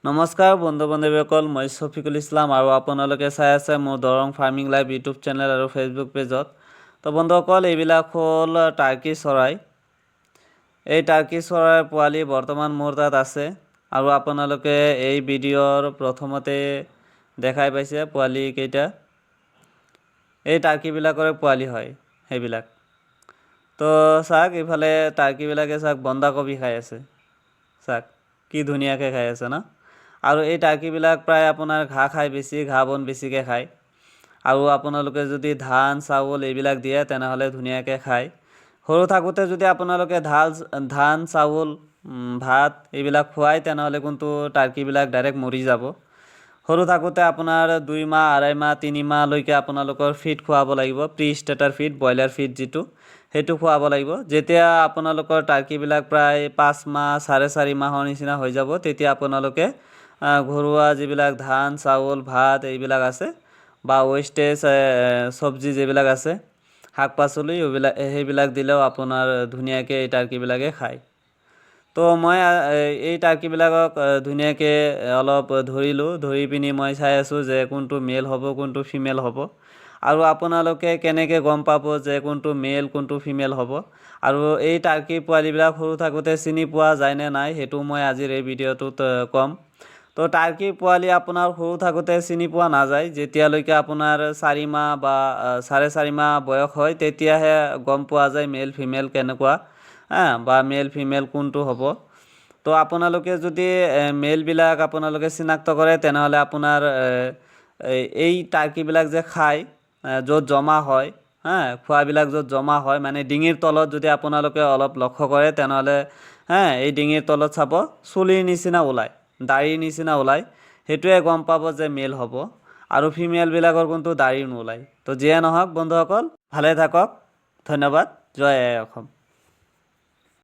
নমস্কাৰ বন্ধু বান্ধৱীসকল, মই শফিকুল ইছলাম আৰু আপোনালোকে চাই আছে মোৰ Darrang farming live YouTube channel আৰু ফেচবুক পেজত। তো বন্ধুসকল, এইবিলাক হ'ল টাৰ্কি চৰাই। এই টাৰ্কি চৰাইৰ পোৱালি বৰ্তমান মোৰ তাত আছে আৰু আপোনালোকে এই ভিডিঅ'ৰ প্ৰথমতে দেখাই পাইছে পোৱালি কেইটা। এই টাৰ্কিবিলাকৰে পোৱালি হয় সেইবিলাক। তো চাওক, এইফালে টাৰ্কিবিলাকে চাওক বন্ধাকবি খাই আছে, চাওক কি ধুনীয়াকৈ খাই আছে না। আৰু এই টাৰ্কিবিলাক প্ৰায় আপোনাৰ ঘাঁহ খায়, ঘাঁহ বন বেছিকৈ খায়। আৰু আপোনালোকে যদি ধান চাউল এইবিলাক দিয়ে তেনেহ'লে ধুনীয়াকৈ খায়। সৰু থাকোঁতে যদি আপোনালোকে ধান চাউল ভাত এইবিলাক খুৱায় তেনেহ'লে কিন্তু টাৰ্কিবিলাক ডাইৰেক্ট মৰি যাব। সৰু থাকোঁতে আপোনাৰ 2 মাহ 2.5 মাহ 3 মাহলৈকে আপোনালোকৰ ফিড খুৱাব লাগিব, pre starter feed, broiler feed যিটো, সেইটো খুৱাব লাগিব। যেতিয়া আপোনালোকৰ টাৰ্কিবিলাক প্ৰায় 5 মাহ 4.5 মাহৰ নিচিনা হৈ যাব তেতিয়া আপোনালোকে ঘৰুৱা যিবিলাক ধান চাউল ভাত এইবিলাক আছে বা ৱেষ্টেজ চব্জি যিবিলাক আছে শাক পাচলি সেইবিলাক দিলেও আপোনাৰ ধুনীয়াকৈ এই টাৰ্কিবিলাকে খায়। তো মই এই টাৰ্কিবিলাকক ধুনীয়াকৈ অলপ ধৰিলোঁ, ধৰি পিনি মই চাই আছোঁ যে কোনটো মেল হ'ব কোনটো ফিমেল হ'ব। আৰু আপোনালোকে কেনেকৈ গম পাব যে কোনটো মেল কোনটো ফিমেল হ'ব, আৰু এই টাৰ্কি পোৱালিবিলাক সৰু থাকোঁতে চিনি পোৱা যায়নে নাই সেইটো মই আজিৰ এই ভিডিঅ'টোত ক'ম। তো টাৰ্কি পোৱালি আপোনাৰ সৰু থাকোঁতে চিনি পোৱা নাযায়, যেতিয়ালৈকে আপোনাৰ 4 মাহ বা 4.5 মাহ বয়স হয় তেতিয়াহে গম পোৱা যায় মেল ফিমেল কেনেকুৱা, বা মেল ফিমেল কোনটো হ'ব। তো আপোনালোকে যদি মেলবিলাক আপোনালোকে চিনাক্ত কৰে তেনেহ'লে আপোনাৰ এই টাৰ্কিবিলাক যে খায় য'ত জমা হয়, খোৱাবিলাক য'ত জমা হয় মানে ডিঙিৰ তলত যদি আপোনালোকে অলপ লক্ষ্য কৰে তেনেহ'লে এই ডিঙিৰ তলত চাব চুলিৰ নিচিনা ওলায়, দাড়িৰ নিচিনা ওলায়, সেইটোৱে গম পাব যে মেল হ'ব। আৰু ফিমেলবিলাকৰ কিন্তু দাড়ি নোলায়। তো যিয়ে নহওক বন্ধুসকল, ভালে থাকক, ধন্যবাদ, জয় আই অসম।